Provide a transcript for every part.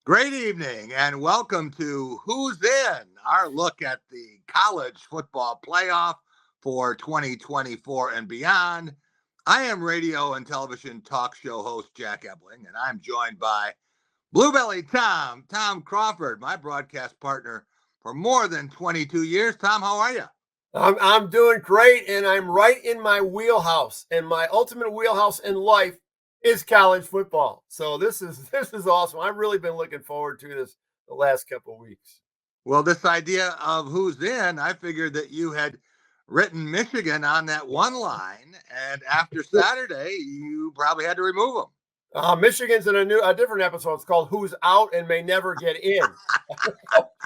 Great evening and welcome to Who's In, our look at the college football playoff for 2024 and beyond. I am radio and television talk show host Jack Ebling, and I'm joined by Bluebelly Tom Crawford, my broadcast partner for more than 22 years. Tom, how are you? I'm doing great, and I'm right in my wheelhouse. And my ultimate wheelhouse in life is college football. So this is awesome. I've really been looking forward to this the last couple of weeks. Well, this idea of who's in, I figured that you had written Michigan on that one line, and after Saturday, you probably had to remove them. Michigan's in a different episode. It's called "Who's Out and May Never Get In."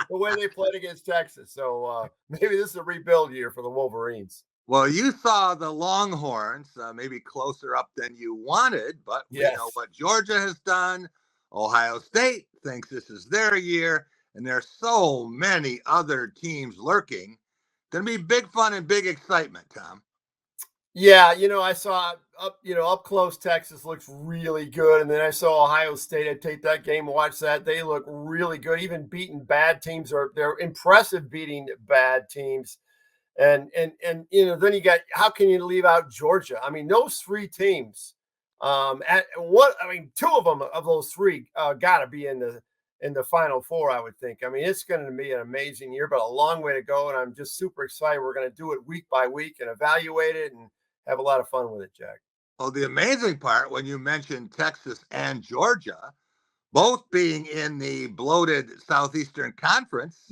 The way they played against Texas. So maybe this is a rebuild year for the Wolverines. Well, you saw the Longhorns maybe closer up than you wanted, but we know what Georgia has done. Ohio State thinks this is their year, and there's so many other teams lurking. Going to be big fun and big excitement, Tom. Yeah, I saw up close Texas looks really good, and then I saw Ohio State. I take that game and watch that. They look really good. Even beating bad teams, they're impressive beating bad teams. And then you got, how can you leave out Georgia? I mean, those three teams, two of them of those three got to be in the Final Four, I would think. I mean, it's going to be an amazing year, but a long way to go, and I'm just super excited. We're going to do it week by week and evaluate it and have a lot of fun with it, Jack. Well, the amazing part when you mentioned Texas and Georgia, both being in the bloated Southeastern Conference,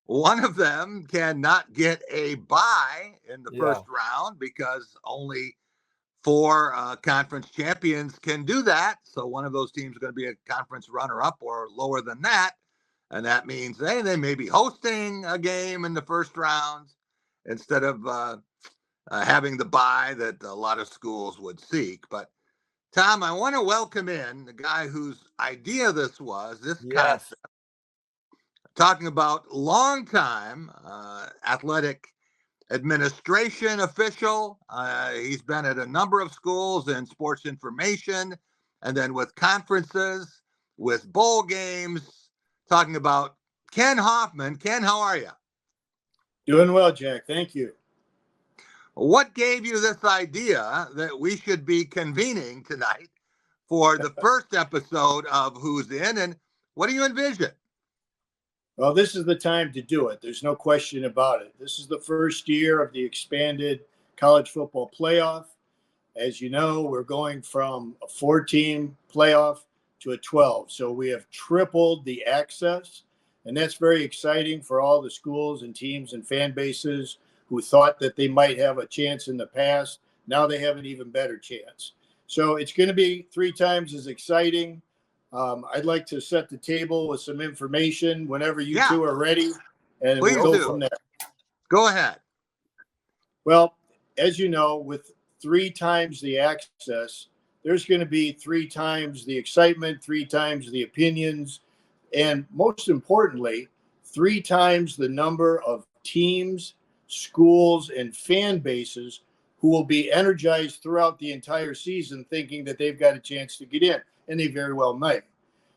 one of them cannot get a bye in the first round because only four conference champions can do that. So one of those teams is going to be a conference runner-up or lower than that. And that means they may be hosting a game in the first round instead of having the bye that a lot of schools would seek. But Tom, I want to welcome in the guy whose idea this was, this concept, talking about longtime athletic administration official. He's been at a number of schools in sports information and then with conferences, with bowl games, talking about Ken Hoffman. Ken, how are you? Doing well, Jack. Thank you. What gave you this idea that we should be convening tonight for the first episode of Who's In, and what do you envision? Well, this is the time to do it. There's no question about it. This is the first year of the expanded college football playoff. As you know, we're going from a 4-team playoff to a 12. So we have tripled the access, and that's very exciting for all the schools and teams and fan bases who thought that they might have a chance in the past. Now they have an even better chance. So it's going to be 3 times as exciting. I'd like to set the table with some information whenever you two are ready, and Please we'll go from there. Go ahead. Well, as you know, with 3 times the access, there's going to be 3 times the excitement, 3 times the opinions, and most importantly, 3 times the number of teams, schools, and fan bases who will be energized throughout the entire season thinking that they've got a chance to get in, and they very well might.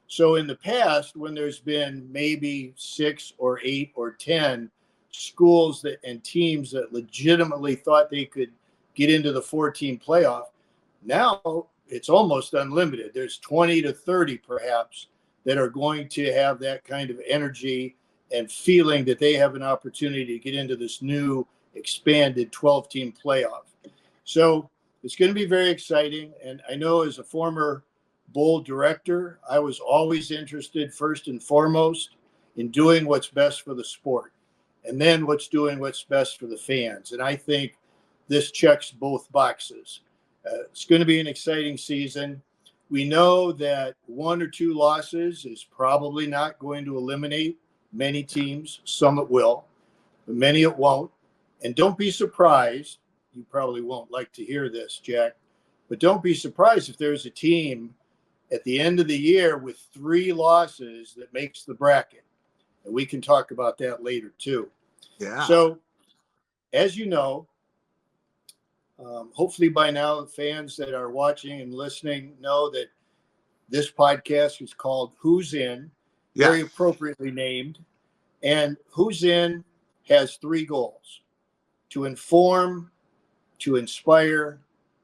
So in the past, when there's been maybe 6 or 8 or 10 schools and teams that legitimately thought they could get into the 4-team playoff, now it's almost unlimited. There's 20 to 30 perhaps that are going to have that kind of energy and feeling that they have an opportunity to get into this new expanded 12-team playoff. So it's going to be very exciting. And I know as a former bowl director, I was always interested first and foremost in doing what's best for the sport, and then what's best for the fans. And I think this checks both boxes. It's going to be an exciting season. We know that 1 or 2 losses is probably not going to eliminate many teams. Some it will, but many it won't. And don't be surprised. You probably won't like to hear this, Jack, but don't be surprised if there's a team at the end of the year with 3 losses that makes the bracket. And we can talk about that later too. Yeah. So as you know, hopefully by now, fans that are watching and listening know that this podcast is called Who's In. very Yes. appropriately named. And Who's In has three goals: to inform, to inspire,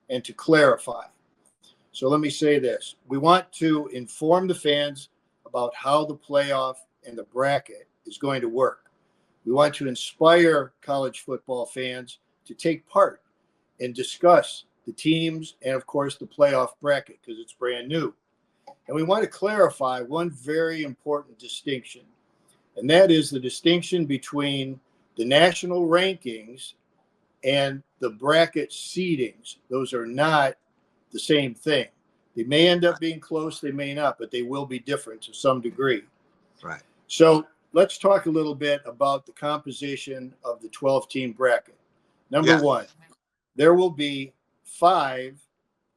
and to clarify. So let me say this. We want to inform the fans about how the playoff and the bracket is going to work. We want to inspire college football fans to take part and discuss the teams and, of course, the playoff bracket because it's brand new. And we want to clarify one very important distinction, and that is the distinction between the national rankings and the bracket seedings. Those are not the same thing. They may end up being close, they may not, but they will be different to some degree. Right. So let's talk a little bit about the composition of the 12-team bracket. Number one, there will be 5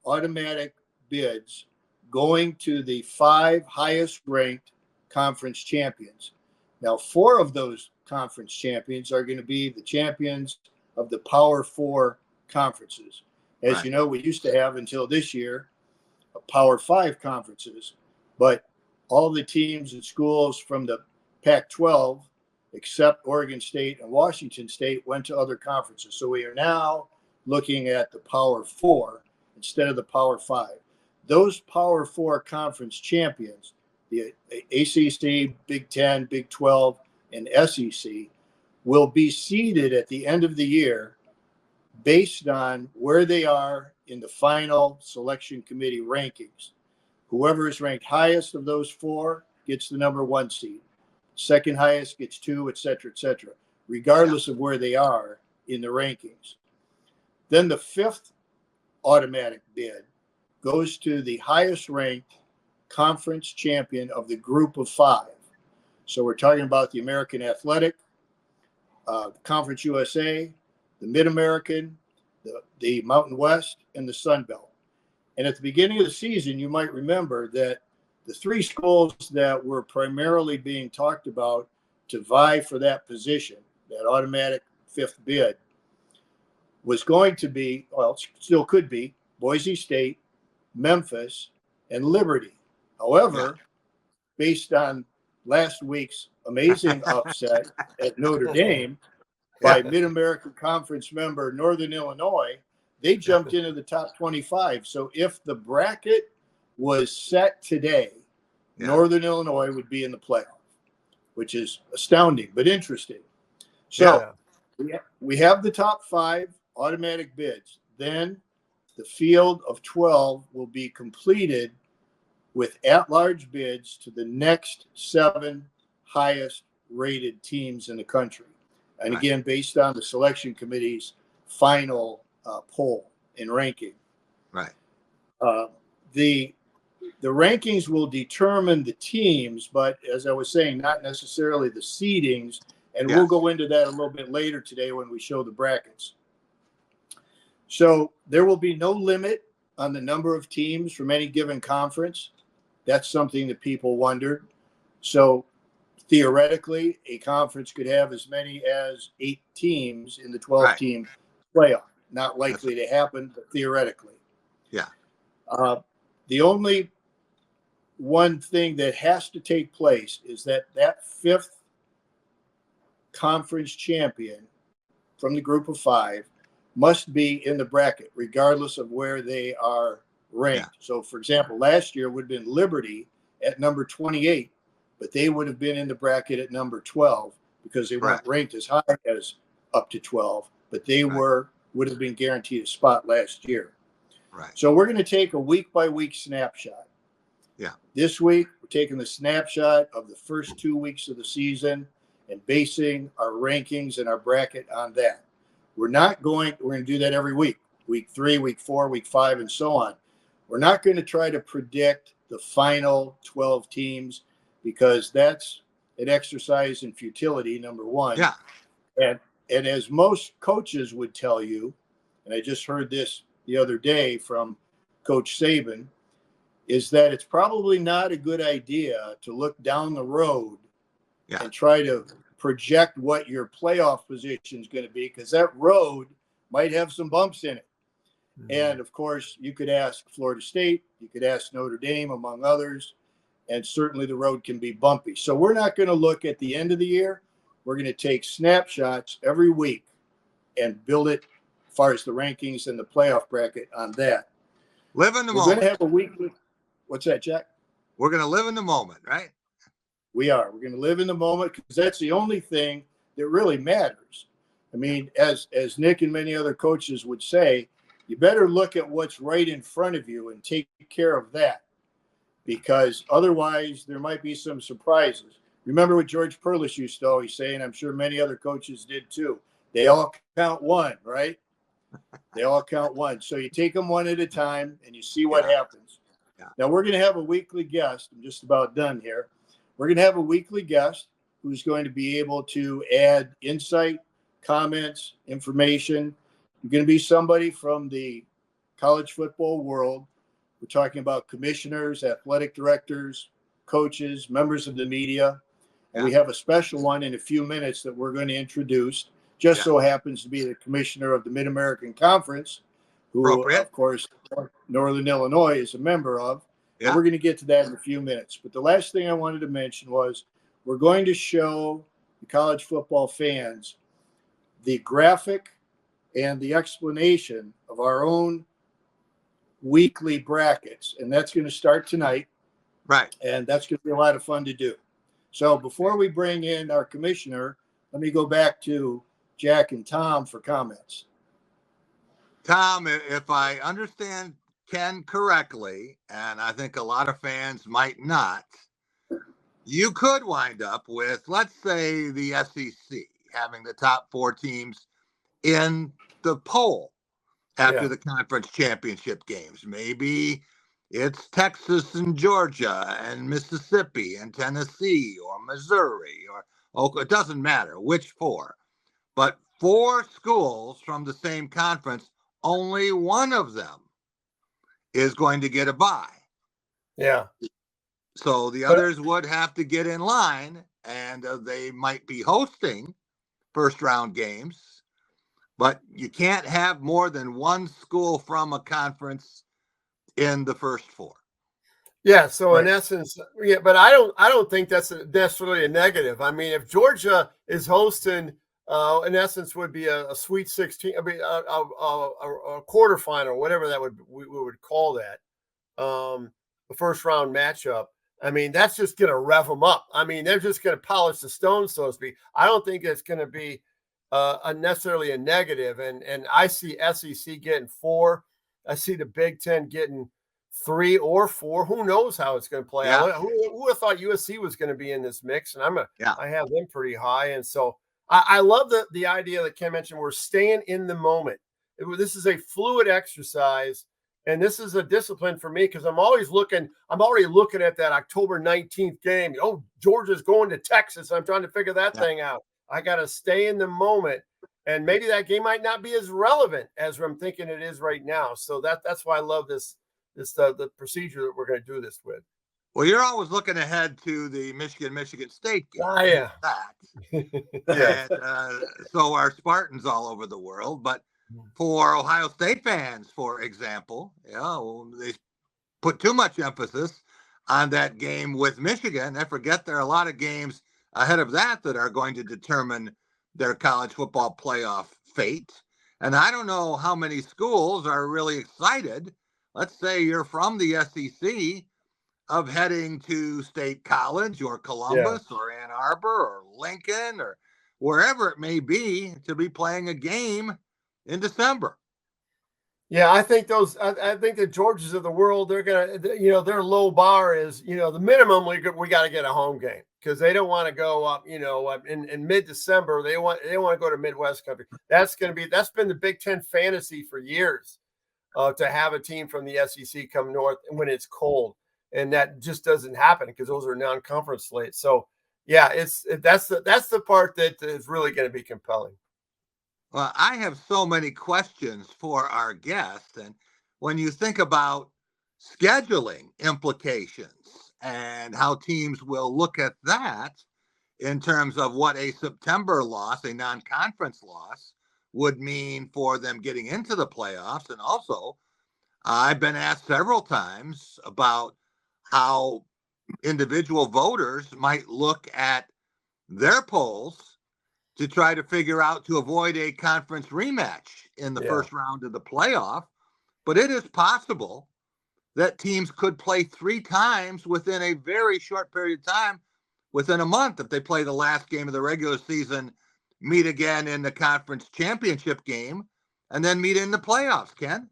automatic bids going to the 5 highest ranked conference champions. Now, 4 of those conference champions are going to be the champions of the Power 4 conferences. As you know, we used to have until this year a Power 5 conferences, but all the teams and schools from the Pac-12, except Oregon State and Washington State, went to other conferences. So we are now looking at the Power 4 instead of the Power 5. Those Power 4 conference champions, the ACC, Big 10, Big 12, and SEC, will be seeded at the end of the year based on where they are in the final selection committee rankings. Whoever is ranked highest of those 4 gets the number 1 seed. Second highest gets 2, et cetera, regardless of where they are in the rankings. Then the 5th automatic bid goes to the highest ranked conference champion of the group of 5. So we're talking about the American Athletic, Conference USA, the Mid-American, the Mountain West, and the Sun Belt. And at the beginning of the season, you might remember that the 3 schools that were primarily being talked about to vie for that position, that automatic 5th bid, was going to be, well, still could be, Boise State, Memphis, and Liberty. However, based on last week's amazing upset at Notre Dame by Mid-American Conference member Northern Illinois, they jumped into the top 25. So if the bracket was set today, Northern Illinois would be in the playoff, which is astounding but interesting. So we have the top 5 automatic bids. Then the field of 12 will be completed with at-large bids to the next 7 highest rated teams in the country. And again, based on the selection committee's final poll and ranking. Right. The rankings will determine the teams, but as I was saying, not necessarily the seedings. And we'll go into that a little bit later today when we show the brackets. So there will be no limit on the number of teams from any given conference. That's something that people wondered. So theoretically, a conference could have as many as 8 teams in the 12-team playoff. Not likely to happen, but theoretically. Yeah. The only one thing that has to take place is that 5th conference champion from the group of 5 must be in the bracket, regardless of where they are ranked. So, for example, last year would have been Liberty at number 28, but they would have been in the bracket at number 12 because they weren't ranked as high as up to 12, but they would have been guaranteed a spot last year. Right. So we're going to take a week-by-week snapshot. Yeah. This week, we're taking the snapshot of the first 2 weeks of the season and basing our rankings and our bracket on that. We're going to do that every week, week 3, week 4, week 5, and so on. We're not going to try to predict the final 12 teams because that's an exercise in futility, number one. Yeah. And as most coaches would tell you, and I just heard this the other day from Coach Saban, is that it's probably not a good idea to look down the road and try to project what your playoff position is going to be, because that road might have some bumps in it. And of course, you could ask Florida State, you could ask Notre Dame, among others, and certainly the road can be bumpy. So we're not going to look at the end of the year. We're going to take snapshots every week and build it as far as the rankings and the playoff bracket on that. Live in the We're moment. going to have a weekly. What's that, Jack? We're going to live in the moment, right? We are. We're going to live in the moment because that's the only thing that really matters. I mean, as Nick and many other coaches would say, you better look at what's right in front of you and take care of that, because otherwise there might be some surprises. Remember what George Perlis used to always say, and I'm sure many other coaches did too. They all count one, right? They all count one. So you take them one at a time and you see what happens. Yeah. Now we're going to have a weekly guest. I'm just about done here. We're going to have a weekly guest who's going to be able to add insight, comments, information. You're going to be somebody from the college football world. We're talking about commissioners, athletic directors, coaches, members of the media. And we have a special one in a few minutes that we're going to introduce. Just so happens to be the commissioner of the Mid-American Conference, who, of course, Northern Illinois is a member of. And we're going to get to that in a few minutes. But the last thing I wanted to mention was we're going to show the college football fans the graphic and the explanation of our own weekly brackets. And that's going to start tonight. Right. And that's going to be a lot of fun to do. So before we bring in our commissioner, let me go back to Jack and Tom for comments. Tom, if I understand Ken correctly, and I think a lot of fans might not, you could wind up with, let's say, the SEC having the top 4 teams in the poll after the conference championship games. Maybe it's Texas and Georgia and Mississippi and Tennessee or Missouri or Oklahoma. It doesn't matter which 4. But 4 schools from the same conference, only one of them is going to get a bye. Yeah. So the others would have to get in line, and they might be hosting first round games, but you can't have more than one school from a conference in the first 4. Yeah. So in essence, but I don't think that's necessarily a negative. I mean, if Georgia is hosting, in essence, would be a Sweet 16. I mean, a quarterfinal, whatever that we would call that, the first round matchup. I mean, that's just going to rev them up. I mean, they're just going to polish the stone, so to speak. I don't think it's going to be necessarily a negative. And I see SEC getting 4. I see the Big Ten getting 3 or 4. Who knows how it's going to play out? Who would have thought USC was going to be in this mix? And I have them pretty high. And so I love the idea that Ken mentioned. We're staying in the moment. This is a fluid exercise. And this is a discipline for me because I'm already looking at that October 19th game. Oh, Georgia's going to Texas. I'm trying to figure that thing out. I got to stay in the moment. And maybe that game might not be as relevant as I'm thinking it is right now. So that's why I love the procedure that we're going to do this with. Well, you're always looking ahead to the Michigan State game. Yeah. And so are Spartans all over the world. But for Ohio State fans, for example, they put too much emphasis on that game with Michigan. They forget there are a lot of games ahead of that are going to determine their college football playoff fate. And I don't know how many schools are really excited. Let's say you're from the SEC, of heading to State College or Columbus or Ann Arbor or Lincoln or wherever it may be to be playing a game in December. Yeah, I think I think the Georgias of the world, they're going to, their low bar is, the minimum we got to get a home game because they don't want to go up, in mid-December. They want to go to Midwest country. That's been the Big Ten fantasy for years, to have a team from the SEC come north when it's cold. And that just doesn't happen because those are non-conference slates. So yeah, that's the part that is really going to be compelling. Well, I have so many questions for our guest. And when you think about scheduling implications and how teams will look at that in terms of what a September loss, a non-conference loss, would mean for them getting into the playoffs. And also, I've been asked several times about how individual voters might look at their polls to try to figure out to avoid a conference rematch in the first round of the playoff. But it is possible that teams could play 3 times within a very short period of time, within a month, if they play the last game of the regular season, meet again in the conference championship game, and then meet in the playoffs, Ken?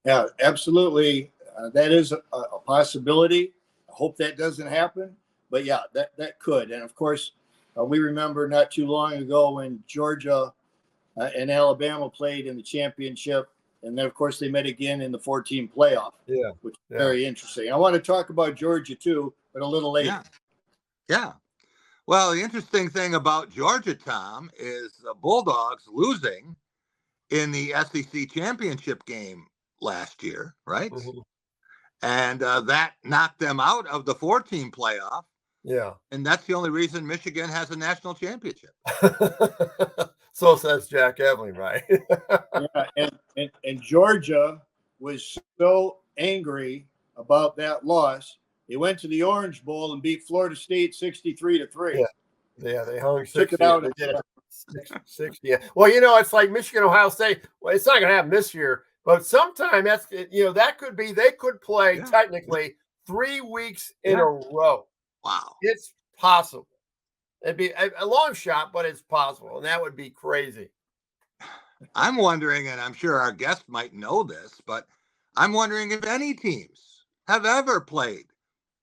Yeah, absolutely. That is a possibility. I hope that doesn't happen. But yeah, that could. And of course, we remember not too long ago when Georgia and Alabama played in the championship. And then, of course, they met again in the 14 playoff, which is very interesting. I want to talk about Georgia, too, but a little later. Yeah. Well, the interesting thing about Georgia, Tom, is the Bulldogs losing in the SEC championship game last year, right? Mm-hmm. And that knocked them out of the 4-team playoff. Yeah. And that's the only reason Michigan has a national championship. So says Jack Ebling, right? Yeah, and Georgia was so angry about that loss, they went to the Orange Bowl and beat Florida State 63-3. Yeah, they hung 60. Took it out. They did it 60. Yeah. Well, it's like Michigan, Ohio State. Well, it's not going to happen this year, but sometime that could be. They could play technically 3 weeks in a row. Wow, it's possible. It'd be a long shot, but it's possible, and that would be crazy. I'm wondering, and I'm sure our guest might know this, but I'm wondering if any teams have ever played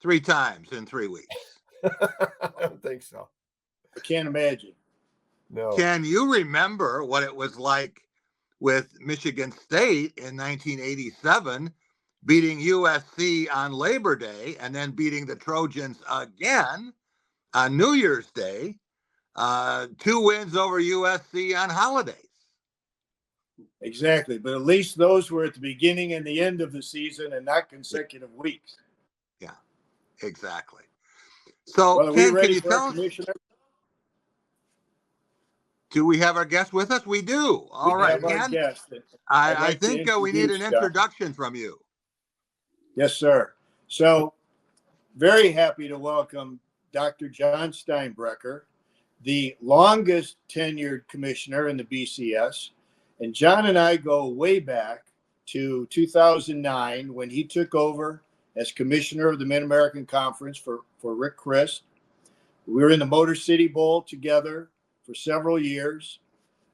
3 times in 3 weeks. I don't think so. I can't imagine. No. Can you remember what it was like with Michigan State in 1987, beating USC on Labor Day and then beating the Trojans again on New Year's Day? 2 wins over USC on holidays. Exactly. But at least those were at the beginning and the end of the season and not consecutive weeks. Yeah, exactly. So, well, Ken, can you tell us? Do we have our guest with us? We do. All right, Ken. I think we need an introduction from you. Yes, sir. So, very happy to welcome Dr. John Steinbrecher, the longest tenured commissioner in the BCS. And John and I go way back to 2009 when he took over as commissioner of the Mid-American Conference for Rick Christ. We were in the Motor City Bowl together for several years.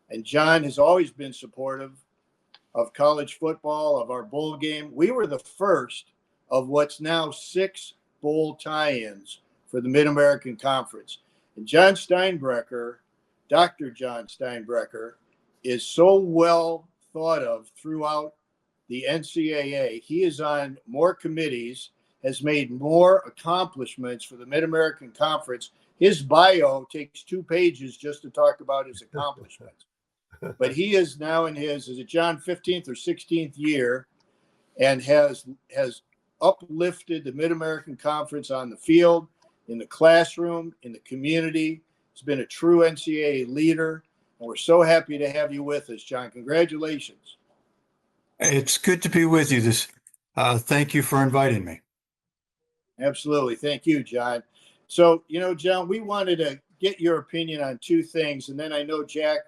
And John has always been supportive of college football, of our bowl game. We were the first of what's now 6 bowl tie-ins for the Mid-American Conference. And John Steinbrecher, Dr. John Steinbrecher, is so well thought of throughout the NCAA. He is on more committees, has made more accomplishments for the Mid-American Conference. His bio takes 2 pages just to talk about his accomplishments. But he is now in his 15th or 16th year and has uplifted the Mid-American Conference on the field, in the classroom, in the community. He's been a true NCAA leader. And we're so happy to have you with us, John. Congratulations. It's good to be with you. Thank you for inviting me. Absolutely. Thank you, John. So, John, we wanted to get your opinion on 2 things. And then I know Jack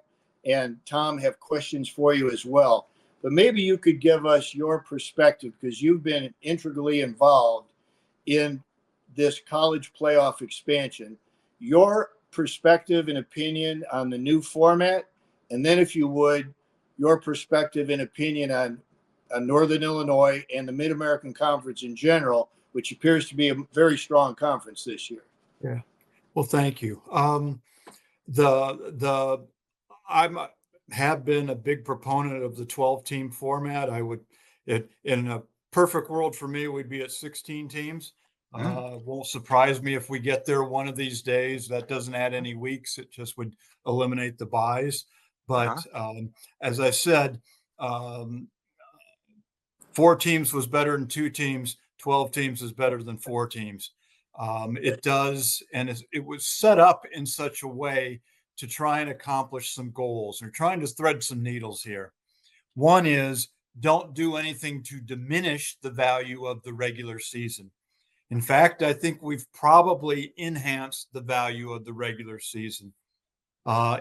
and Tom have questions for you as well. But maybe you could give us your perspective, because you've been integrally involved in this college playoff expansion. Your perspective and opinion on the new format, and then, if you would, your perspective and opinion on Northern Illinois and the Mid-American Conference in general, which appears to be a very strong conference this year. Yeah. Well, thank you. I have been a big proponent of the 12-team format. In a perfect world for me, we'd be at 16 teams. Won't surprise me if we get there one of these days. That doesn't add any weeks. It just would eliminate the buys. But as I said, 4 teams was better than 2 teams. 12 teams is better than 4 teams. It does, and it was set up in such a way to try and accomplish some goals. We're trying to thread some needles here. One is, don't do anything to diminish the value of the regular season. In fact, I think we've probably enhanced the value of the regular season.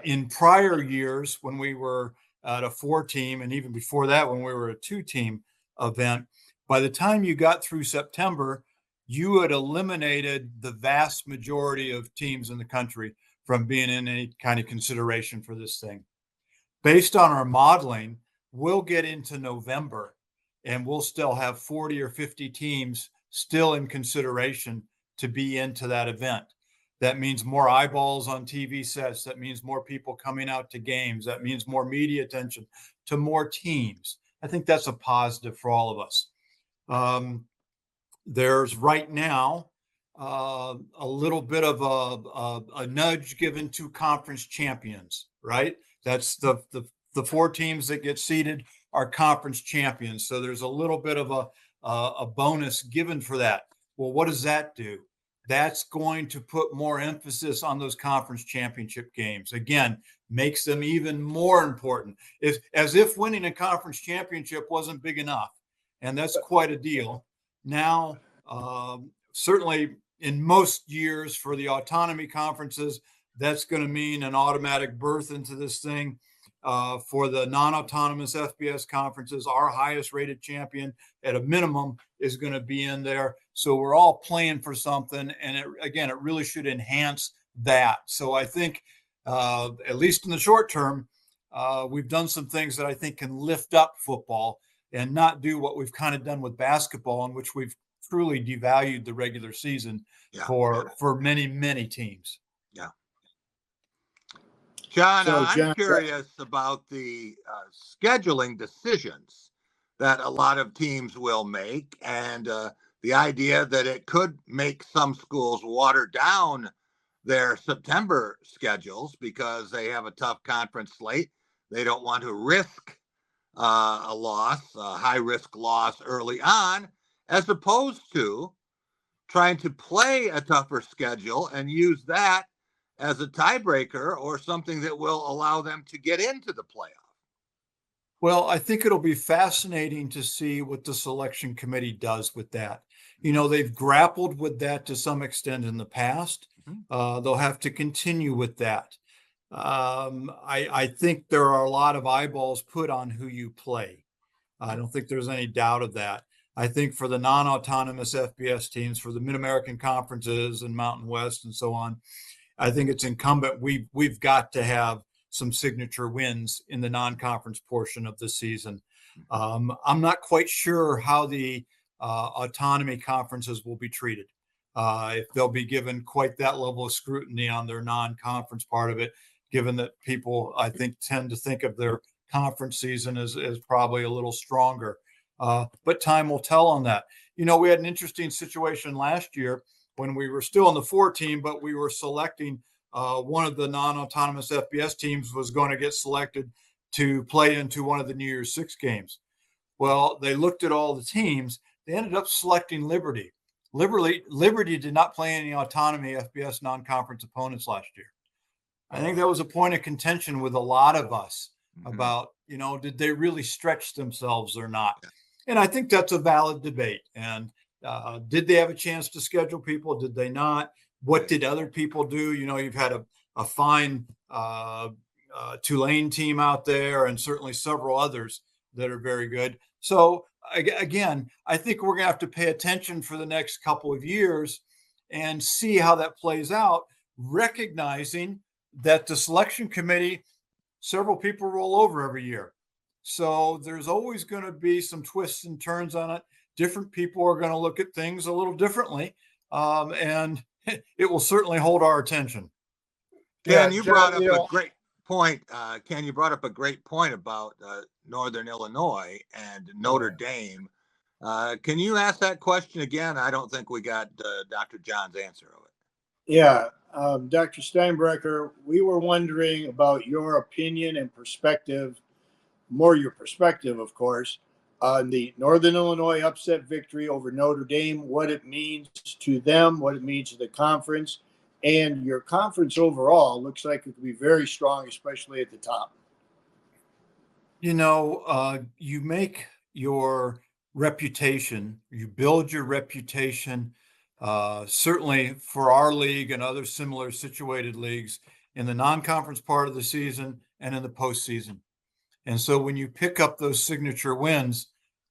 In prior years, when we were at a 4-team, and even before that, when we were a 2-team event, by the time you got through September, you had eliminated the vast majority of teams in the country from being in any kind of consideration for this thing. Based on our modeling, we'll get into November and we'll still have 40 or 50 teams still in consideration to be into that event. That means more eyeballs on TV sets. That means more people coming out to games. That means more media attention to more teams. I think that's a positive for all of us. There's right now a little bit of a nudge given to conference champions, right? That's the 4 teams that get seeded are conference champions. So there's a little bit of a bonus given for that. Well, what does that do? That's going to put more emphasis on those conference championship games. Again, makes them even more important. As if winning a conference championship wasn't big enough. And that's quite a deal. Now, certainly in most years for the autonomy conferences, that's going to mean an automatic berth into this thing. For the non-autonomous FBS conferences, our highest rated champion at a minimum is going to be in there. So we're all playing for something. And it really should enhance that. So I think, at least in the short term, we've done some things that I think can lift up football and not do what we've kind of done with basketball, in which we've truly devalued the regular season for many, many teams. Yeah. John, So, I'm curious about the scheduling decisions that a lot of teams will make, and the idea that it could make some schools water down their September schedules because they have a tough conference slate. They don't want to risk a high-risk loss early on, as opposed to trying to play a tougher schedule and use that as a tiebreaker or something that will allow them to get into the playoff. Well, I think it'll be fascinating to see what the selection committee does with that. You know, they've grappled with that to some extent in the past. They'll have to continue with that. I think there are a lot of eyeballs put on who you play. I don't think there's any doubt of that. I think for the non-autonomous FBS teams, for the Mid-American conferences and Mountain West and so on, I think it's incumbent. We've got to have some signature wins in the non-conference portion of the season. I'm not quite sure how the autonomy conferences will be treated. If they'll be given quite that level of scrutiny on their non-conference part of it, given that people, I think, tend to think of their conference season as probably a little stronger. But time will tell on that. You know, we had an interesting situation last year when we were still in the 4-team, but we were selecting one of the non-autonomous FBS teams was going to get selected to play into one of the New Year's 6 games. Well, they looked at all the teams. They ended up selecting Liberty. Liberty did not play any autonomy FBS non-conference opponents last year. I think that was a point of contention with a lot of us about, you know, did they really stretch themselves or not? And I think that's a valid debate. And did they have a chance to schedule people? Did they not? What did other people do? You know, you've had a fine Tulane team out there and certainly several others that are very good. So again, I think we're going to have to pay attention for the next couple of years and see how that plays out, recognizing that the selection committee, several people roll over every year. So there's always going to be some twists and turns on it. Different people are going to look at things a little differently. And it will certainly hold our attention. Ken, you brought up a great point. Ken, you brought up a great point about Northern Illinois and Notre Dame. Can you ask that question again? I don't think we got Dr. John's answer of it. Yeah, Dr. Steinbrecher, we were wondering about your opinion and perspective, more your perspective, of course, on the Northern Illinois upset victory over Notre Dame, what it means to them, what it means to the conference, and your conference overall looks like it could be very strong, especially at the top. You know, you make your reputation, you build your reputation certainly for our league and other similar situated leagues in the non-conference part of the season and in the postseason. And so when you pick up those signature wins,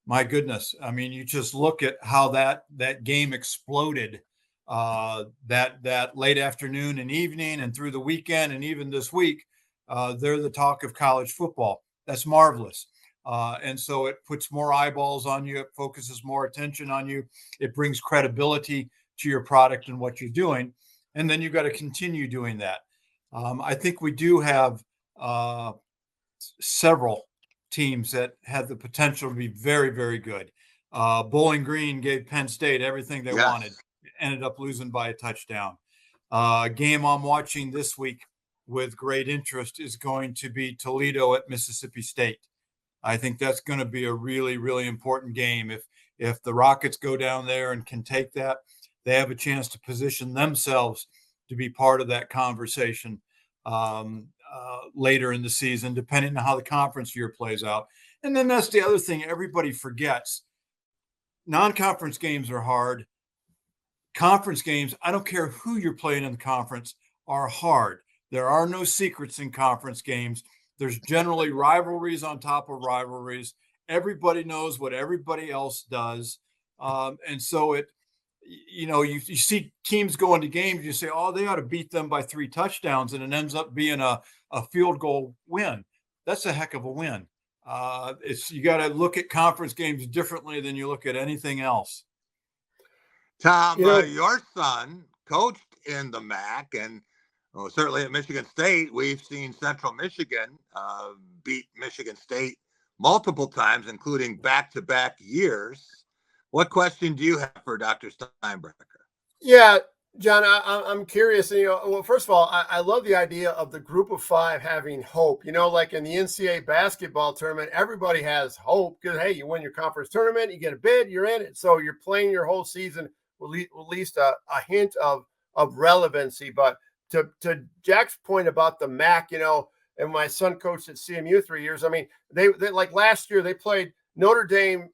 my goodness, I mean, you just look at how that game exploded that late afternoon and evening and through the weekend and even this week. They're the talk of college football. That's marvelous. And so it puts more eyeballs on you. It focuses more attention on you. It brings credibility to your product and what you're doing. And then you've got to continue doing that. I think we do have several teams that have the potential to be very, very good. Bowling Green gave Penn State everything they wanted, ended up losing by a touchdown. Game I'm watching this week with great interest is going to be Toledo at Mississippi State. I think that's going to be a really, really important game. If the Rockets go down there and can take that, they have a chance to position themselves to be part of that conversation later in the season, depending on how the conference year plays out. And then that's the other thing everybody forgets. Non-conference games are hard. Conference games, I don't care who you're playing in the conference, are hard. There are no secrets in conference games. There's generally rivalries on top of rivalries. Everybody knows what everybody else does. And so you see teams go into games, you say, oh, they ought to beat them by 3 touchdowns, and it ends up being a field goal win. That's a heck of a win. You got to look at conference games differently than you look at anything else. Tom, your son coached in the MAC, and certainly at Michigan State, we've seen Central Michigan beat Michigan State multiple times, including back-to-back years. What question do you have for Dr. Steinbrecher? Yeah, John, I'm curious. Well, first of all, I love the idea of the group of 5 having hope. Like in the NCAA basketball tournament, everybody has hope because, hey, you win your conference tournament, you get a bid, you're in it. So you're playing your whole season with at least a hint of relevancy. But to Jack's point about the MAC, and my son coached at CMU 3 years. I mean, they like last year, they played Notre Dame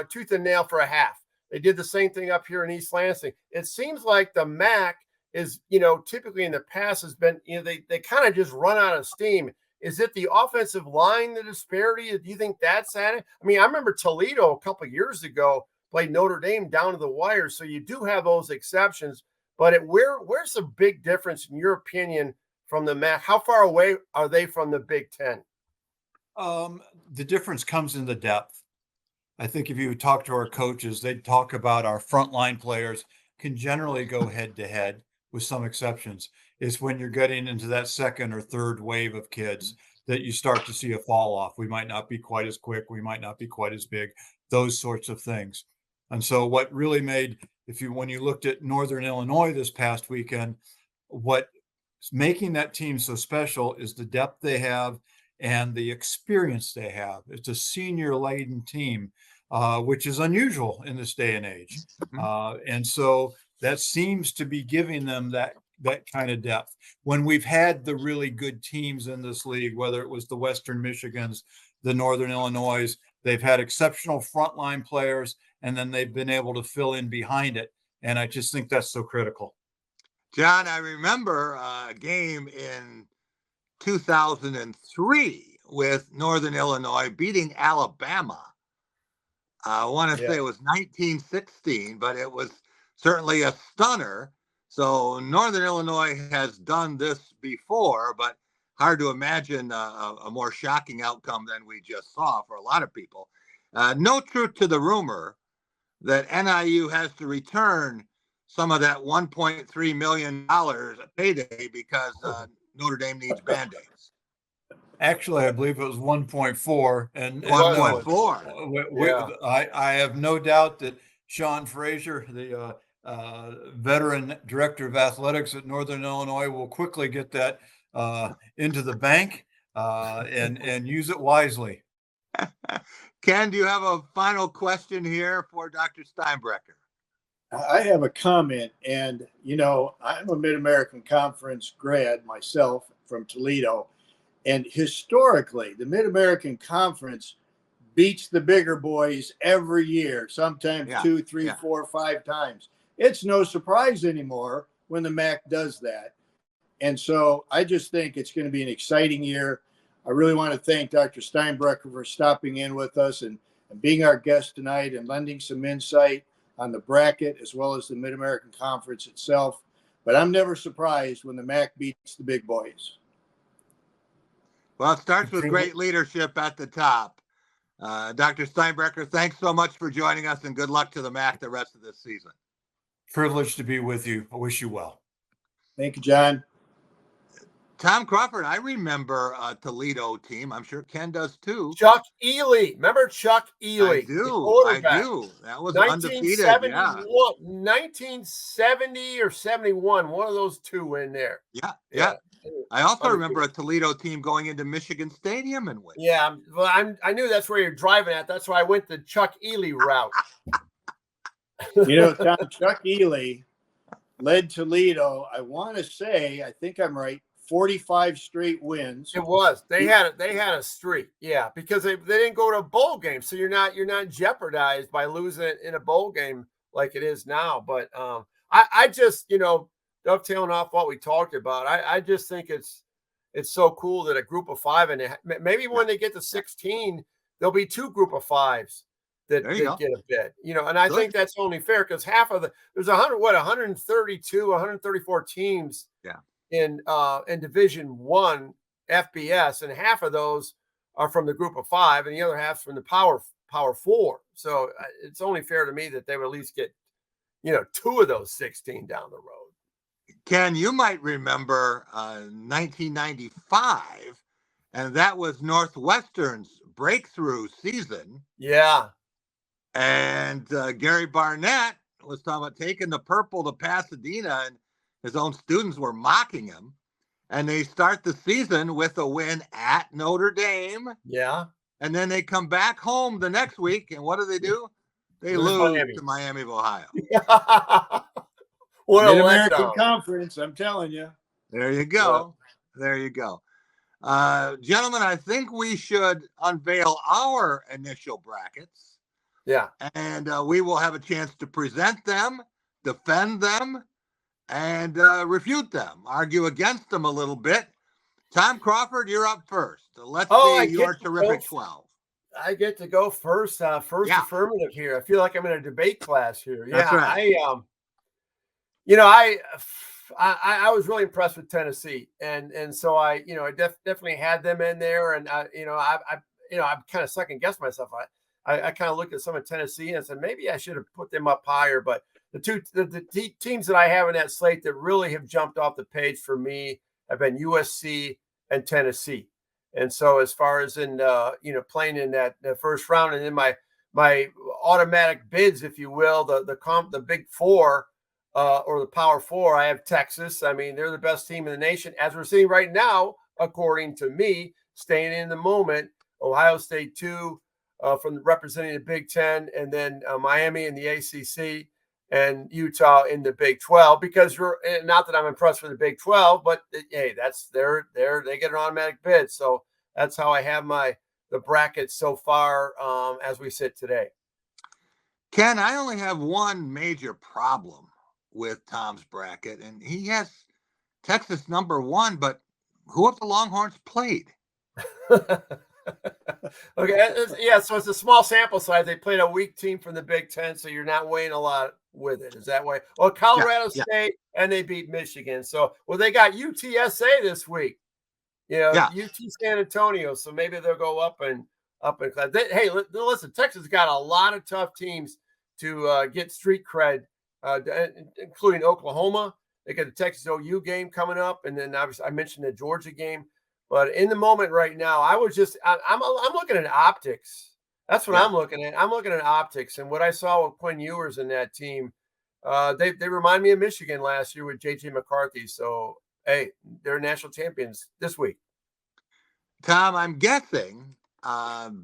tooth and nail for a half. They did the same thing up here in East Lansing. It seems like the MAC is, typically in the past has been, they kind of just run out of steam. Is it the offensive line, the disparity? Do you think that's at it? I mean, I remember Toledo a couple of years ago played Notre Dame down to the wire. So you do have those exceptions. But where's the big difference, in your opinion, from the MAC? How far away are they from the Big Ten? The difference comes in the depth. I think if you talk to our coaches, they'd talk about our frontline players can generally go head to head with some exceptions. It's when you're getting into that second or third wave of kids that you start to see a fall off. We might not be quite as quick. We might not be quite as big, those sorts of things. And so what really made, when you looked at Northern Illinois this past weekend, what's making that team so special is the depth they have and the experience they have. It's a senior-laden team, which is unusual in this day and age. And so that seems to be giving them that kind of depth. When we've had the really good teams in this league, whether it was the Western Michigans, the Northern Illinois, they've had exceptional frontline players, and then they've been able to fill in behind it. And I just think that's so critical. John, I remember a game in 2003 with Northern Illinois beating Alabama. I want to say it was 1916, but it was certainly a stunner. So Northern Illinois has done this before, but hard to imagine a more shocking outcome than we just saw for a lot of people. No truth to the rumor that NIU has to return some of that $1.3 million payday because Notre Dame needs Band-Aids. Actually, I believe it was 1.4 and 1.4. I have no doubt that Sean Frazier, the veteran director of athletics at Northern Illinois, will quickly get that into the bank and use it wisely. Ken, do you have a final question here for Dr. Steinbrecher? I have a comment, and I'm a Mid-American Conference grad myself from Toledo, and historically the Mid-American Conference beats the bigger boys every year, sometimes 2, 3, 4, 5 times. it's no surprise anymore when the MAC does that. And so I just think it's going to be an exciting year. I really want to thank Dr. Steinbrecher for stopping in with us and being our guest tonight and lending some insight on the bracket as well as the Mid-American Conference itself. But I'm never surprised when the MAC beats the big boys. Well, it starts with great leadership at the top. Dr. Steinbrecher, thanks so much for joining us, and good luck to the MAC the rest of this season. Privileged to be with you. I wish you well. Thank you, John. Tom Crawford, I remember a Toledo team. I'm sure Ken does too. Chuck Ely. Remember Chuck Ely? I do. That was undefeated. Yeah. 1970 or 71. One of those two in there. Yeah. I also remember a Toledo team going into Michigan Stadium and winning. Yeah. Well, I knew that's where you're driving at. That's why I went the Chuck Ely route. Tom, Chuck Ely led Toledo. I want to say, I think I'm right, 45 straight wins. It was. They had a streak. Yeah, because they didn't go to a bowl game, so you're not jeopardized by losing it in a bowl game like it is now. But I just, dovetailing off what we talked about, I just think it's so cool that a group of five, and maybe when they get to 16, there'll be two group of fives that get a bid. And I think that's only fair because half of there's 132, 134 teams. Yeah. In Division I FBS, and half of those are from the group of five, and the other half's from the Power Four. So it's only fair to me that they would at least get, two of those 16 down the road. Ken, you might remember 1995, and that was Northwestern's breakthrough season. Yeah. And Gary Barnett was talking about taking the purple to Pasadena, and his own students were mocking him. And they start the season with a win at Notre Dame. Yeah. And then they come back home the next week. And what do? They lose to Miami of Ohio. What a Mid-American Conference, I'm telling you. There you go. Yeah. There you go. Gentlemen, I think we should unveil our initial brackets. Yeah. And we will have a chance to present them, defend them, and refute them, argue against them a little bit. Tom Crawford, you're up first. Let's see your terrific 12. I get to go first. Affirmative here. I feel like I'm in a debate class here. Yeah, that's right. I was really impressed with Tennessee, and so I definitely had them in there, and I kind of second guessed myself. I kind of looked at some of Tennessee and said maybe I should have put them up higher, but the teams that I have in that slate that really have jumped off the page for me have been USC and Tennessee. And so as far as in playing in that first round, and then my automatic bids, if you will, the big four or the Power Four, I have Texas. I mean, they're the best team in the nation as we're seeing right now, according to me. Staying in the moment, Ohio State 2 from representing the Big Ten, and then Miami in the ACC. And Utah in the Big 12, because not that I'm impressed with the Big 12, but hey, that's they get an automatic bid. So that's how I have the bracket so far as we sit today. Ken, I only have one major problem with Tom's bracket, and he has Texas number 1, but who have the Longhorns played? Okay, so it's a small sample size. They played a weak team from the Big Ten, so you're not weighing a lot with it. Is that way? Well, Colorado State, and they beat Michigan. So, they got UTSA this week. UT San Antonio. So maybe they'll go up in class. Hey, listen, Texas got a lot of tough teams to get street cred, including Oklahoma. They got the Texas OU game coming up, and then obviously I mentioned the Georgia game. But in the moment right now, I'm looking at optics. That's what I'm looking at. I'm looking at optics, and what I saw with Quinn Ewers in that team, they remind me of Michigan last year with J.J. McCarthy. So, hey, they're national champions this week. Tom, I'm guessing,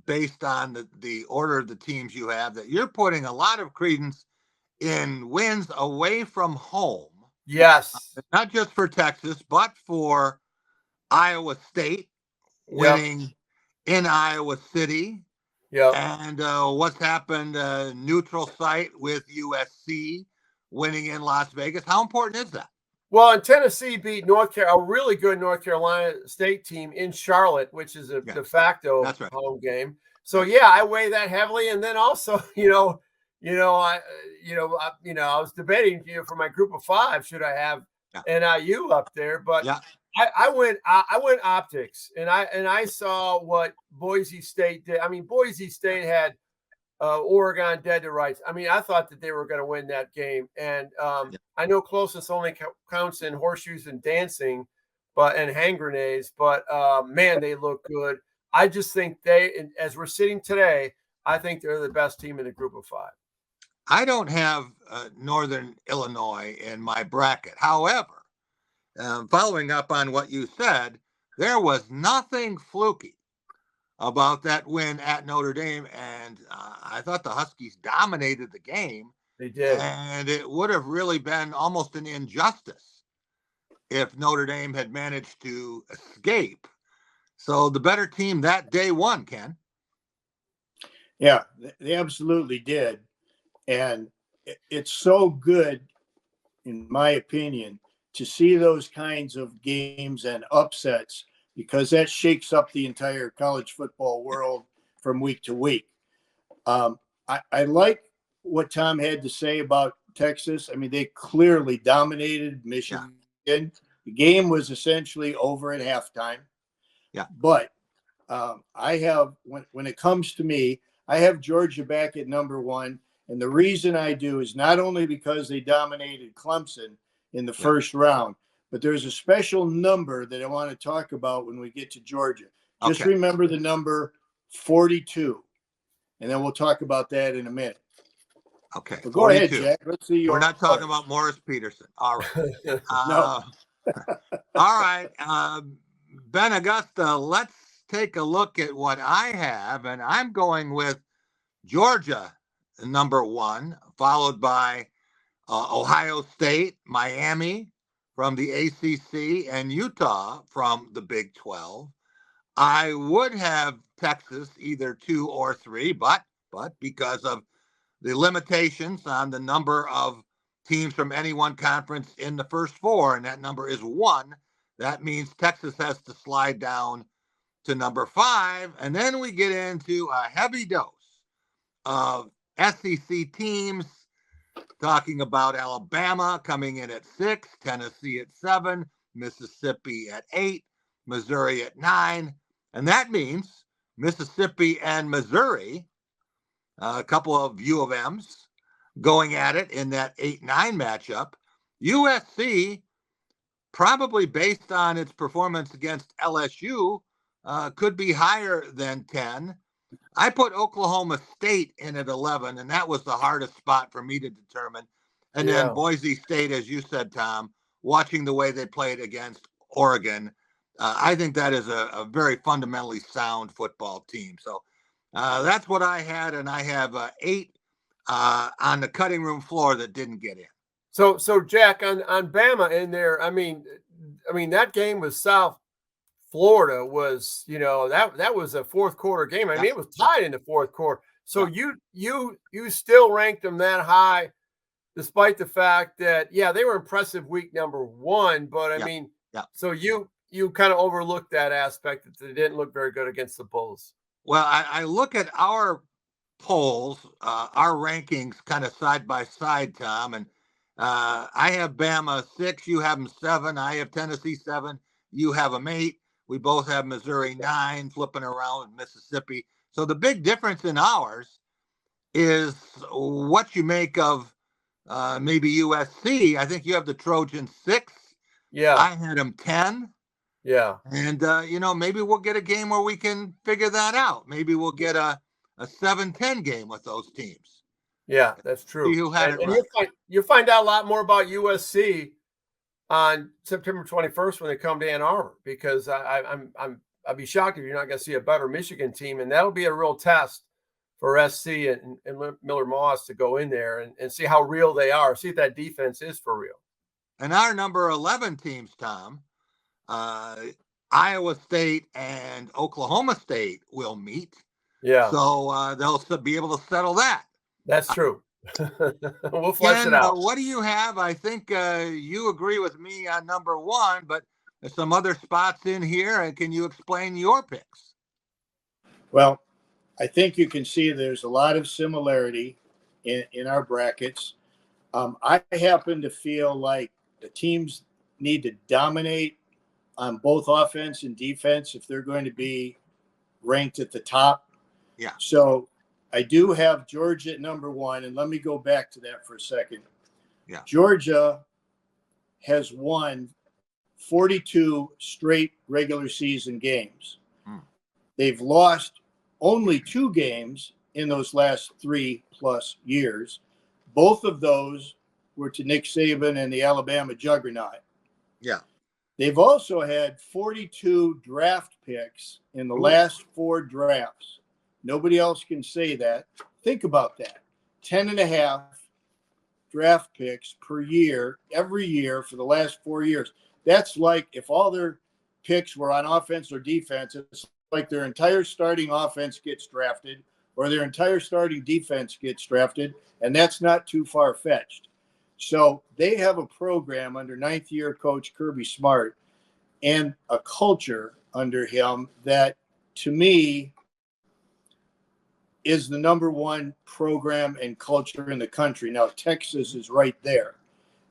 based on the order of the teams you have, that you're putting a lot of credence in wins away from home. Yes. Not just for Texas, but for Iowa State winning in Iowa City. Yeah. And what's happened, neutral site with USC winning in Las Vegas. How important is that? Well, and Tennessee beat a really good North Carolina State team in Charlotte, which is a de facto home game. So yeah, I weigh that heavily. And then also, I was debating, for my group of 5, should I have NIU up there? But I went optics, and I saw what Boise State did. I mean, Boise State had Oregon dead to rights. I mean, I thought that they were going to win that game, and I know closeness only counts in horseshoes and dancing, and hand grenades. But man, they look good. I just think as we're sitting today, I think they're the best team in the group of 5. I don't have Northern Illinois in my bracket. However, following up on what you said, there was nothing fluky about that win at Notre Dame, and I thought the Huskies dominated the game. They did. And it would have really been almost an injustice if Notre Dame had managed to escape. So the better team that day won, Ken. Yeah, they absolutely did. And it's so good, in my opinion, to see those kinds of games and upsets, because that shakes up the entire college football world from week to week. I like what Tom had to say about Texas. I mean, they clearly dominated Michigan. The game was essentially over at halftime. Yeah. But I have, when it comes to me, I have Georgia back at number 1. And the reason I do is not only because they dominated Clemson in the first round, but there's a special number that I want to talk about when we get to Georgia. Just remember the number 42, and then we'll talk about that in a minute. Okay. But go ahead, Jack. Let's see. We're not talking about Morris Peterson. All right. No. All right. Ben Augusta, let's take a look at what I have, and I'm going with Georgia, number 1, followed by Ohio State, Miami from the ACC, and Utah from the Big 12. I would have Texas either 2 or 3, but because of the limitations on the number of teams from any one conference in the first 4, and that number is 1, that means Texas has to slide down to number 5, and then we get into a heavy dose of SEC teams, talking about Alabama coming in at 6, Tennessee at 7, Mississippi at 8, Missouri at 9. And that means Mississippi and Missouri, a couple of U of M's, going at it in that 8-9 matchup. USC, probably based on its performance against LSU, could be higher than 10. I put Oklahoma State in at 11, and that was the hardest spot for me to determine. And then Boise State, as you said, Tom, watching the way they played against Oregon, I think that is a very fundamentally sound football team. So that's what I had, and I have 8 on the cutting room floor that didn't get in. So Jack, on Bama in there, I mean that game with South Florida was, that was a fourth quarter game. I mean, it was tied in the fourth quarter. So you still ranked them that high, despite the fact that, they were impressive week number 1. But I mean, so you kind of overlooked that aspect that they didn't look very good against the Bulls. Well, I look at our polls, our rankings kind of side by side, Tom, and I have Bama 6, you have them 7, I have Tennessee 7, you have them 8. We both have Missouri 9, flipping around with Mississippi. So the big difference in ours is what you make of maybe USC. I think you have the Trojans 6. Yeah. I had them 10. Yeah. And, maybe we'll get a game where we can figure that out. Maybe we'll get a 7-10 game with those teams. Yeah, that's true. See who had it right. You'll find out a lot more about USC on September 21st when they come to Ann Arbor, because I'd be shocked if you're not going to see a better Michigan team, and that'll be a real test for SC and Miller Moss to go in there and see how real they are, see if that defense is for real. And our number 11 teams, Tom, Iowa State and Oklahoma State will meet. Yeah. So they'll be able to settle that. That's true. We'll flesh Ken, it out. what do you have? I think you agree with me on number one, but there's some other spots in here. And can you explain your picks? Well, I think you can see there's a lot of similarity in our brackets. I happen to feel like the teams need to dominate on both offense and defense if they're going to be ranked at the top. Yeah. So I do have Georgia at number one, and let me go back to that for a second. Yeah. Georgia has won 42 straight regular season games. They've lost only 2 games in those last 3+ years. Both of those were to Nick Saban and the Alabama juggernaut. Yeah. They've also had 42 draft picks in the last 4 drafts. Nobody else can say that. Think about that. 10.5 draft picks per year, every year for the last 4 years. That's like if all their picks were on offense or defense, it's like their entire starting offense gets drafted or their entire starting defense gets drafted, and that's not too far-fetched. So they have a program under 9th-year coach Kirby Smart and a culture under him that, to me, is the number one program and culture in the country. Now, Texas is right there.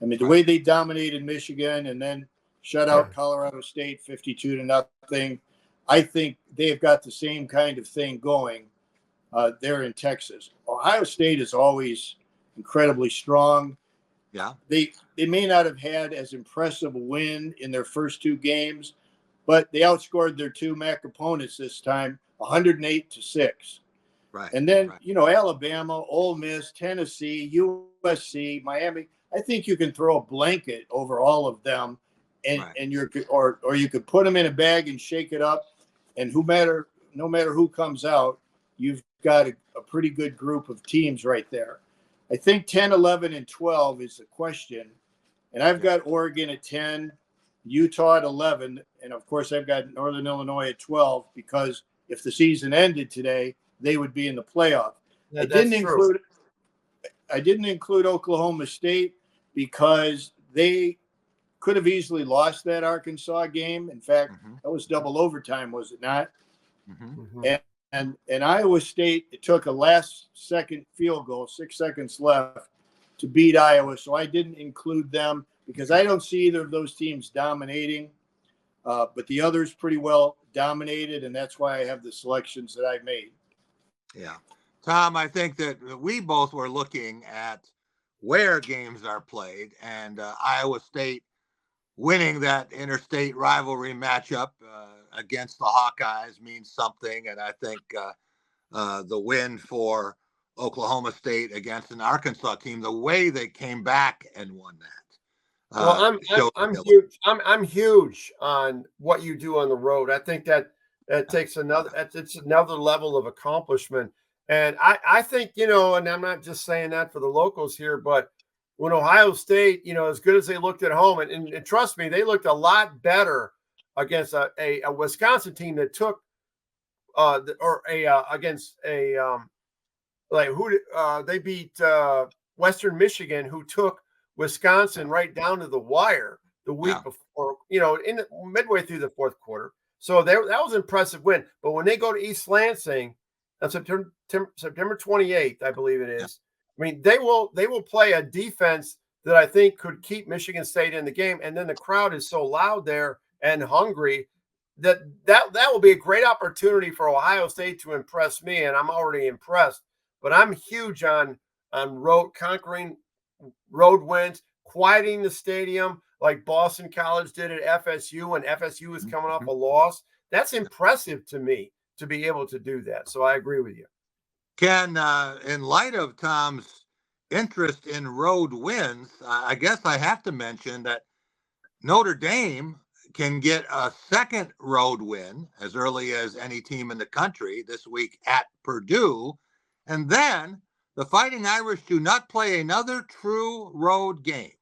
I mean, the way they dominated Michigan and then shut out Colorado State 52-0, I think they've got the same kind of thing going there in Texas. Ohio State is always incredibly strong. Yeah. They may not have had as impressive a win in their first 2 games, but they outscored their 2 MAC opponents this time 108-6. Right. And then, Alabama, Ole Miss, Tennessee, USC, Miami, I think you can throw a blanket over all of them and you could put them in a bag and shake it up. And no matter who comes out, you've got a pretty good group of teams right there. I think 10, 11, and 12 is the question. And I've got Oregon at 10, Utah at 11, and of course I've got Northern Illinois at 12 because if the season ended today, they would be in the playoff. I didn't include Oklahoma State because they could have easily lost that Arkansas game. In fact, that was double overtime, was it not? And Iowa State, it took a last-second field goal, 6 seconds left, to beat Iowa. So I didn't include them because I don't see either of those teams dominating. But the others pretty well dominated, and that's why I have the selections that I made. Yeah. Tom, I think that we both were looking at where games are played, and Iowa State winning that interstate rivalry matchup against the Hawkeyes means something. And I think the win for Oklahoma State against an Arkansas team, the way they came back and won that. Well, I'm huge. I'm huge on what you do on the road. I think that takes it's another level of accomplishment. And I think, and I'm not just saying that for the locals here, but when Ohio State, as good as they looked at home, and trust me, they looked a lot better against a Wisconsin team that took against a they beat Western Michigan, who took Wisconsin right down to the wire the week before, midway through the 4th quarter. So that was an impressive win. But when they go to East Lansing on September 28th, I believe it is. I mean, they will play a defense that I think could keep Michigan State in the game. And then the crowd is so loud there and hungry that will be a great opportunity for Ohio State to impress me. And I'm already impressed. But I'm huge on conquering road wins, quieting the stadium like Boston College did at FSU when FSU was coming off a loss. That's impressive to me to be able to do that. So I agree with you. Ken, in light of Tom's interest in road wins, I guess I have to mention that Notre Dame can get a second road win as early as any team in the country this week at Purdue. And then the Fighting Irish do not play another true road game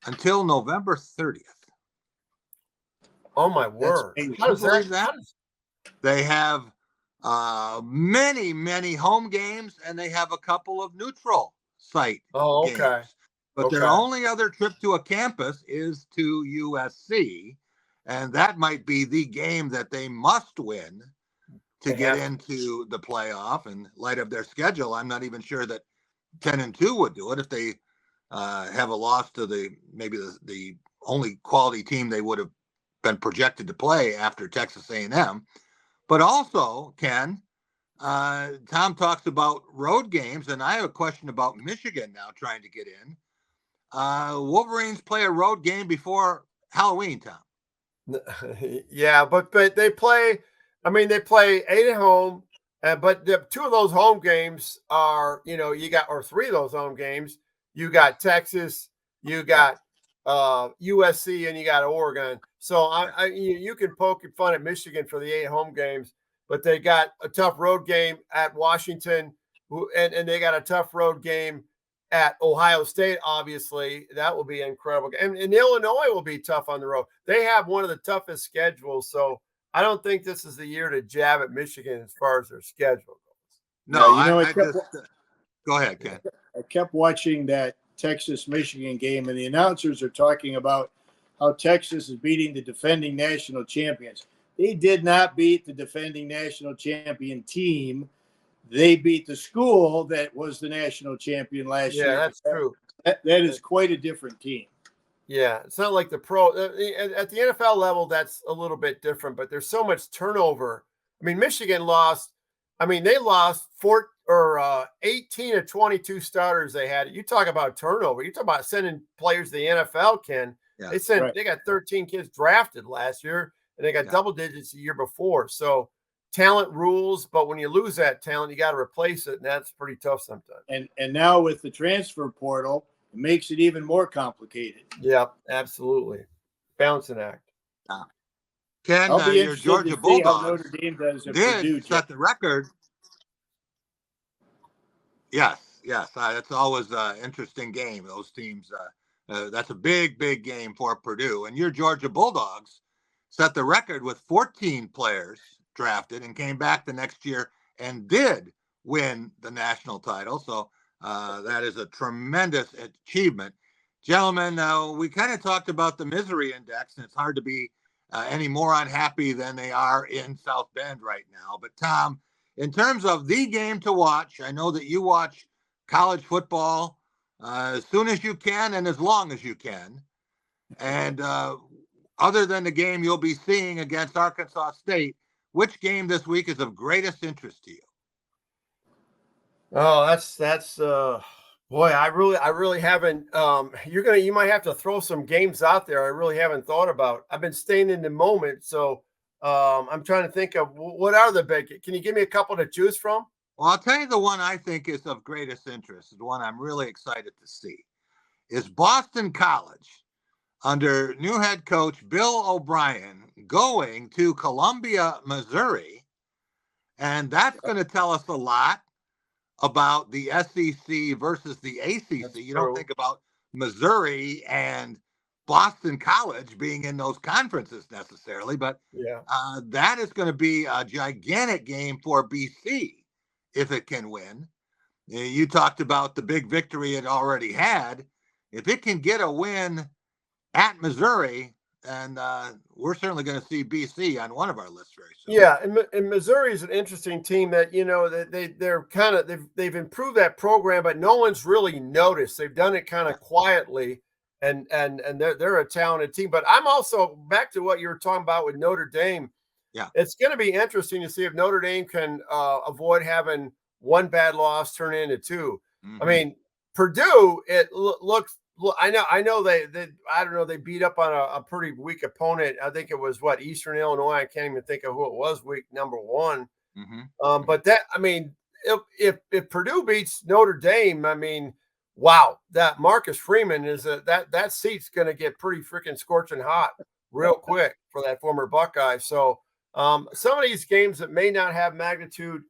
until November 30th. Oh, my word. How does that? They have many home games, and they have a couple of neutral site Oh, games. okay. But their only other trip to a campus is to USC. And that might be the game that they must win to get into the playoff. In light of their schedule, I'm not even sure that 10-2 would do it if they have a loss to maybe the only quality team they would have been projected to play after Texas A&M. But also, Ken, Tom talks about road games, and I have a question about Michigan now trying to get in. Wolverines play a road game before Halloween, Tom. Yeah, but they play. I mean, they play 8 at home, but the 2 of those home games are, you got, or 3 of those home games, you got Texas, you got USC, and you got Oregon. So you can poke fun at Michigan for the 8 home games, but they got a tough road game at Washington, and they got a tough road game at Ohio State. Obviously, that will be incredible. And Illinois will be tough on the road. They have one of the toughest schedules. So I don't think this is the year to jab at Michigan as far as their schedule goes. No, go ahead, Ken. I kept watching that Texas-Michigan game, and the announcers are talking about how Texas is beating the defending national champions. They did not beat the defending national champion team. They beat the school that was the national champion last year. Yeah, that's true. That is quite a different team. Yeah, it's not like the pro at the NFL level. That's a little bit different, but there's so much turnover. I mean, Michigan lost. I mean, they lost 18 of 22 starters they had. You talk about turnover. You talk about sending players to the NFL, Ken. Yeah, they got 13 kids drafted last year, and they got double digits the year before. So talent rules, but when you lose that talent, you got to replace it, and that's pretty tough sometimes. And now with the transfer portal, it makes it even more complicated. Yeah, absolutely. Balancing act. Ken, your Georgia Bulldogs did set the record. Yes. That's always an interesting game. Those teams, that's a big game for Purdue. And your Georgia Bulldogs set the record with 14 players drafted and came back the next year and did win the national title. So that is a tremendous achievement. Gentlemen, we kind of talked about the misery index, and it's hard to be any more unhappy than they are in South Bend right now. But Tom, in terms of the game to watch, I know that you watch college football as soon as you can and as long as you can. And other than the game you'll be seeing against Arkansas State, which game this week is of greatest interest to you? Oh, that's boy, I really haven't. You might have to throw some games out there I really haven't thought about. I've been staying in the moment, so I'm trying to think of what are the big. Can you give me a couple to choose from? Well, I'll tell you the one I think is of greatest interest, the one I'm really excited to see, is Boston College under new head coach Bill O'Brien going to Columbia, Missouri. And that's going to tell us a lot about the SEC versus the ACC. You don't think about Missouri and Boston College being in those conferences necessarily, but that is going to be a gigantic game for BC if it can win. You talked about the big victory it already had. If it can get a win at Missouri, and we're certainly going to see BC on one of our lists very soon. Yeah, and Missouri is an interesting team that they've improved that program, but no one's really noticed. They've done it kind of quietly, and they're a talented team. But I'm also back to what you were talking about with Notre Dame. Yeah, it's going to be interesting to see if Notre Dame can avoid having one bad loss turn into 2. Mm-hmm. I mean, Purdue, it looks. I know they I don't know, they beat up on a pretty weak opponent. I think it was Eastern Illinois. I can't even think of who it was, week number 1. Mm-hmm. But that, I mean, if Purdue beats Notre Dame, I mean, wow, that Marcus Freeman is that seat's going to get pretty freaking scorching hot real quick for that former Buckeye. So some of these games that may not have magnitude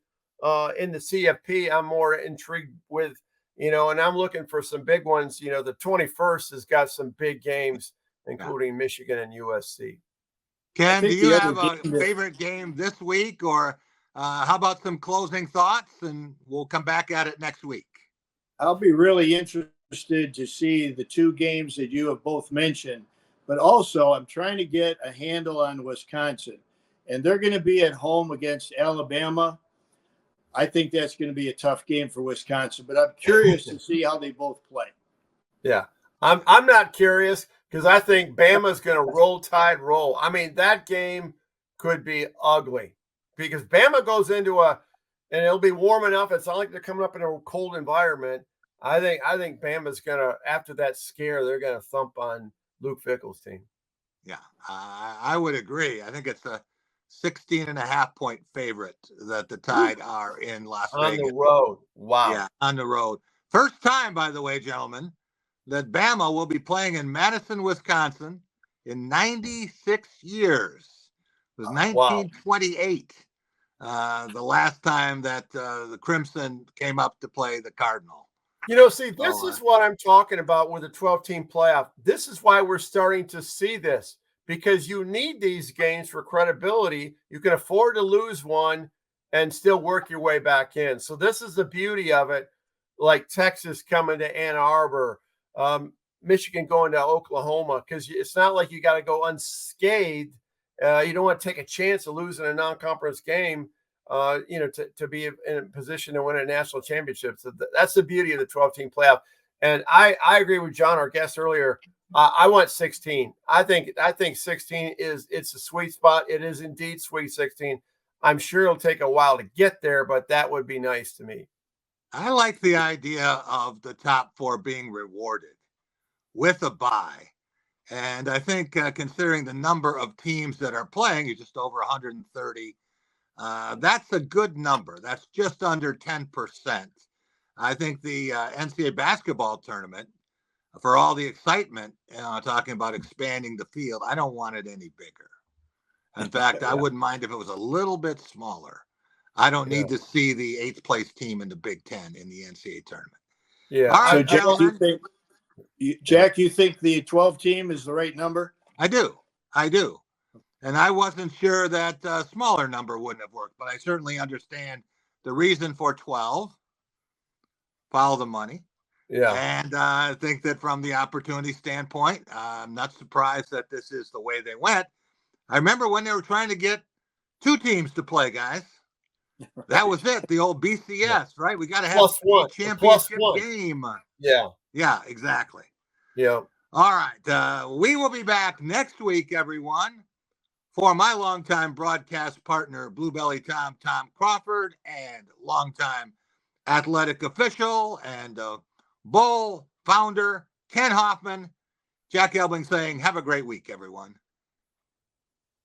in the CFP, I'm more intrigued with. And I'm looking for some big ones. The 21st has got some big games, including Michigan and USC. Ken, do you have a favorite game this week, or how about some closing thoughts? And we'll come back at it next week. I'll be really interested to see the two games that you have both mentioned, but also I'm trying to get a handle on Wisconsin, and they're going to be at home against Alabama. I think that's going to be a tough game for Wisconsin, but I'm curious to see how they both play. Yeah, I'm not curious because I think Bama's going to roll tide roll. I mean, that game could be ugly because Bama goes into and it'll be warm enough. It's not like they're coming up in a cold environment. I think Bama's going to, after that scare, they're going to thump on Luke Fickell's team. Yeah, I would agree. I think it's a 16.5-point favorite that the Tide are in Las Vegas. On the road. Wow. Yeah, on the road. First time, by the way, gentlemen, that Bama will be playing in Madison, Wisconsin in 96 years. It was 1928, the last time that the Crimson came up to play the Cardinal. See, this is what I'm talking about with the 12-team playoff. This is why we're starting to see this, because you need these games for credibility. You can afford to lose one and still work your way back in. So this is the beauty of it, like Texas coming to Ann Arbor, Michigan going to Oklahoma, because it's not like you got to go unscathed. You don't want to take a chance of losing a non-conference game, to be in a position to win a national championship. So that's the beauty of the 12-team playoff. And I agree with John, our guest earlier. I want 16. I think 16 it's a sweet spot. It is indeed Sweet 16. I'm sure it'll take a while to get there, but that would be nice to me. I like the idea of the top four being rewarded with a bye. And I think considering the number of teams that are playing, you're just over 130. That's a good number. That's just under 10%. I think the NCAA basketball tournament, for all the excitement, talking about expanding the field, I don't want it any bigger. In fact, I wouldn't mind if it was a little bit smaller. I don't need to see the 8th place team in the Big Ten in the NCAA tournament. Yeah. All right, Jack, you think the 12 team is the right number? I do. And I wasn't sure that a smaller number wouldn't have worked, but I certainly understand the reason for 12. Follow the money. Yeah. And I think that from the opportunity standpoint, I'm not surprised that this is the way they went. I remember when they were trying to get 2 teams to play, guys. That was it. The old BCS, right? We got to have a championship game. Yeah. Yeah, exactly. Yeah. All right. We will be back next week, everyone, for my longtime broadcast partner, Blue Belly Tom Crawford, and longtime athletic official and Bull founder, Ken Hoffman. Jack Ebling saying, have a great week, everyone.